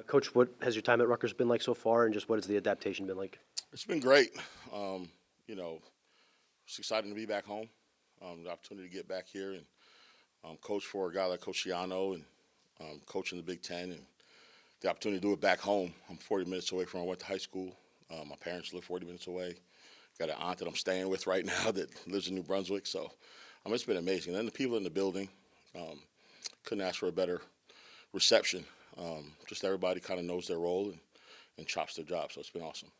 Coach, what has your time at Rutgers been like so far, and just what has the adaptation been like? It's been great. You know, it's exciting to be back home. The opportunity to get back here and coach for a guy like Coach Shiano and coach in the Big Ten, and the opportunity to do it back home. I'm 40 minutes away from where I went to high school. My parents live 40 minutes away. Got an aunt that I'm staying with right now that lives in New Brunswick. So it's been amazing. And then the people in the building, um, couldn't ask for a better reception. Just everybody kind of knows their role and chops their job. So it's been awesome.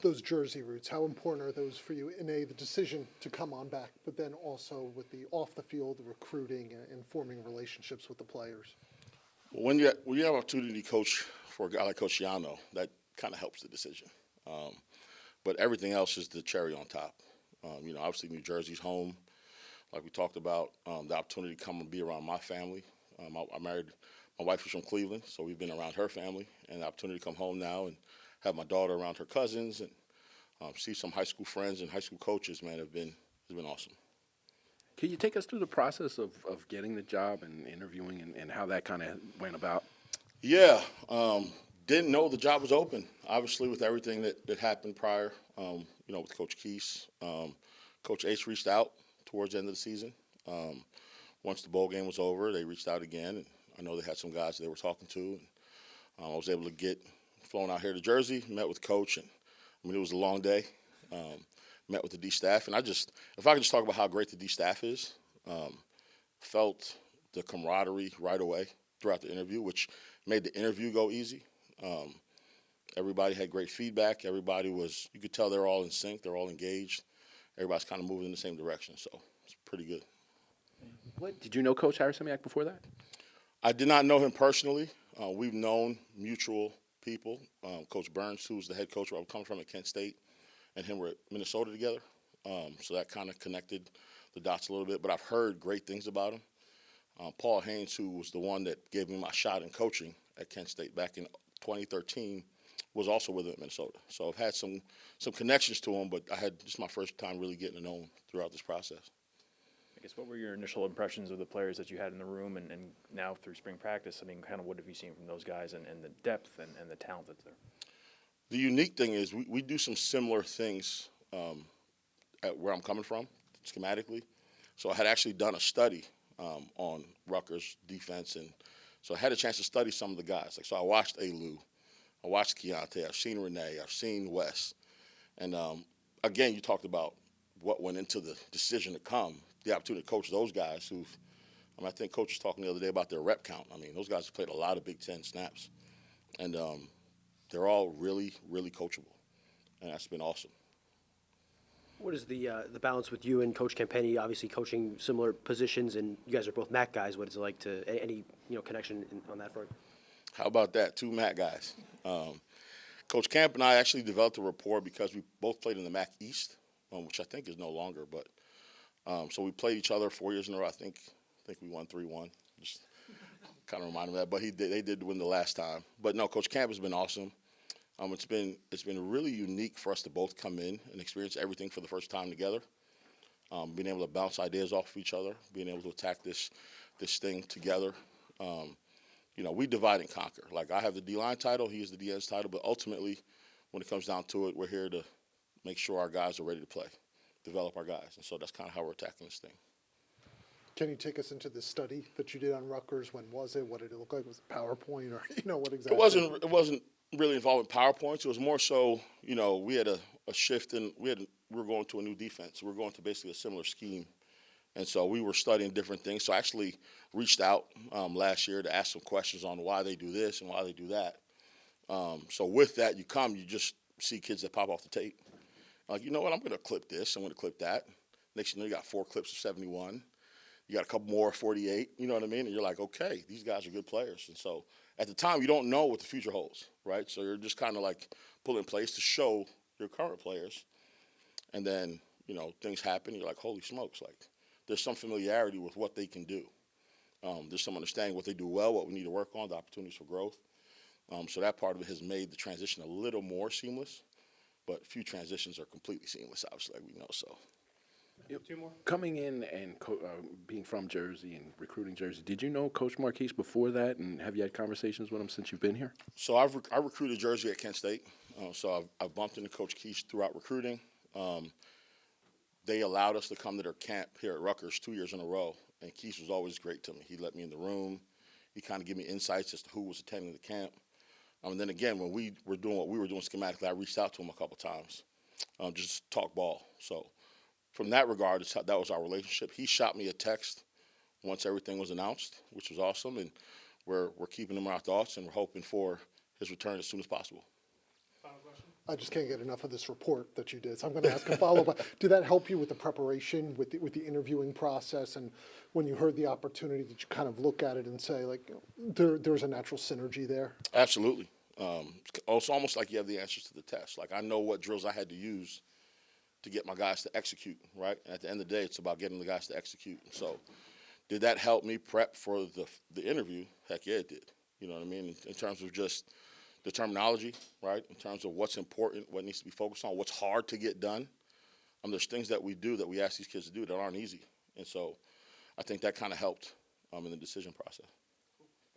Those jersey roots, how important are those for you in the decision to come on back, but then also with the off the field recruiting and forming relationships with the players? When you have an opportunity to coach for a guy like Coach Shiano, that kind of helps the decision. But everything else is the cherry on top. Obviously New Jersey's home, like we talked about. The opportunity to come and be around my family. I married, my wife is from Cleveland, so we've been around her family, and the opportunity to come home now and have my daughter around her cousins and see some high school friends and high school coaches, man, has been awesome. Can you take us through the process of getting the job and interviewing and how that kind of went about? Yeah, didn't know the job was open. Obviously, with everything that happened prior, with Coach Keese, Coach H reached out towards the end of the season. Once the bowl game was over, they reached out again, and I know they had some guys they were talking to. And, I was able to get flown out here to Jersey, met with Coach, and it was a long day. Met with the D staff, and if I could just talk about how great the D staff is, felt the camaraderie right away throughout the interview, which made the interview go easy. Everybody had great feedback. You could tell they're all in sync. They're all engaged. Everybody's kind of moving in the same direction, so it's pretty good. What did you know Coach Harrisimiak before that? I did not know him personally. We've known mutual people. Coach Burns, who's the head coach where I'm coming from at Kent State, and him were at Minnesota together. So that kind of connected the dots a little bit. But I've heard great things about him. Paul Haynes, who was the one that gave me my shot in coaching at Kent State back in 2013, was also with him at Minnesota. So I've had some connections to him, but I had just my first time really getting to know him throughout this process. I guess what were your initial impressions of the players that you had in the room and now through spring practice? I mean, kind of what have you seen from those guys and the depth and the talent that's there? The unique thing is we do some similar things at where I'm coming from, schematically. So I had actually done a study on Rutgers defense, and so I had a chance to study some of the guys. So I watched Alou, I watched Keontae, I've seen Renee, I've seen Wes. And again, you talked about what went into the decision to come, the opportunity to coach those guys I think Coach was talking the other day about their rep count. I mean, those guys have played a lot of Big Ten snaps. And they're all really, really coachable, and that's been awesome. What is the balance with you and Coach Campenny? Obviously, coaching similar positions, and you guys are both MAC guys. What is it like to any connection on that front? How about that? Two MAC guys. Coach Camp and I actually developed a rapport because we both played in the MAC East, which I think is no longer. But so we played each other 4 years in a row. I think we won 3-1. Just kind of remind him of that. But they did win the last time. But no, Coach Camp has been awesome. It's been really unique for us to both come in and experience everything for the first time together. Being able to bounce ideas off of each other, being able to attack this thing together. We divide and conquer. Like, I have the D-line title, he has the D-ends title, but ultimately, when it comes down to it, we're here to make sure our guys are ready to play, develop our guys. And so that's kind of how we're attacking this thing. Can you take us into the study that you did on Rutgers? When was it? What did it look like? Was it PowerPoint or what exactly? It wasn't really involved in PowerPoints. It was more so, we had a shift and we were going to a new defense. We were going to basically a similar scheme. And so we were studying different things. So I actually reached out last year to ask some questions on why they do this and why they do that. So with that, you just see kids that pop off the tape. Like, you know what, I'm going to clip this, I'm going to clip that. Next thing you know, you got 4 clips of 71. You got a couple more 48, you know what I mean? And you're like, okay, these guys are good players. And so at the time, you don't know what the future holds, right? So you're just kind of like pulling plays to show your current players. And then, things happen. You're like, holy smokes, like there's some familiarity with what they can do. There's some understanding what they do well, what we need to work on, the opportunities for growth. So that part of it has made the transition a little more seamless. But few transitions are completely seamless, obviously, like we know. So Coming in and being from Jersey and recruiting Jersey, did you know Coach Marquise before that, and have you had conversations with him since you've been here? So I recruited Jersey at Kent State. So I've bumped into Coach Keith throughout recruiting. They allowed us to come to their camp here at Rutgers 2 years in a row, and Keith was always great to me. He let me in the room. He kind of gave me insights as to who was attending the camp. And then again, when we were doing what we were doing schematically, I reached out to him a couple times, just talk ball. So from that regard, that was our relationship. He shot me a text once everything was announced, which was awesome, and we're keeping him in our thoughts, and we're hoping for his return as soon as possible. I just can't get enough of this report that you did, so I'm going to ask a follow-up. Did that help you with the preparation, with the interviewing process, and when you heard the opportunity, did you kind of look at it and say, like, there's a natural synergy there? Absolutely. It's almost like you have the answers to the test. Like, I know what drills I had to use to get my guys to execute, right? And at the end of the day, it's about getting the guys to execute. So did that help me prep for the interview? Heck yeah, it did. You know what I mean? In terms of just the terminology, right? In terms of what's important, what needs to be focused on, what's hard to get done. There's things that we do that we ask these kids to do that aren't easy. And so I think that kind of helped in the decision process.